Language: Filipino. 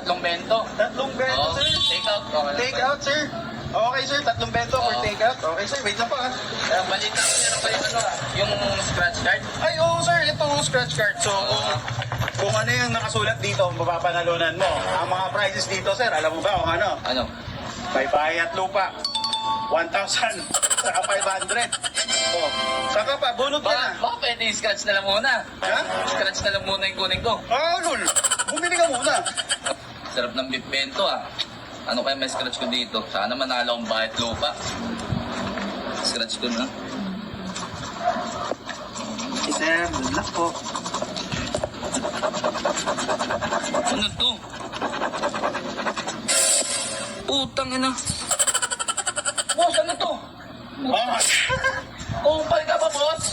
tatlong bento. Tatlong bento, Oo, sir. take out. Okay lang Take ba? out, sir. Okay, sir. Tatlong bento for Oo. take out. Okay, sir. Wait lang po, ha. Balita ko meron pa yung ano yung scratch card. Ay, oo, sir. Ito, scratch card. So, kung ano yung nakasulat dito, mapapanalunan mo. Ang mga prizes dito, sir, alam mo ba kung ano? Ano? May bahay at lupa. 1,000. Saka 500. Oh. Saka pa, bunot ka na. Baka pwede scratch na lang muna. Ha? Scratch na lang muna yung kunin ko. Ah, lul. Bumili ka muna. Sarap ng beef bento ah. Ano kaya may scratch ko dito? Sana manalo akong bahay at lupa. Scratch ko na. Sir, good luck po. Ano to? Putang ina. Boss, ano to? Ah, Kumpal ka ba, boss?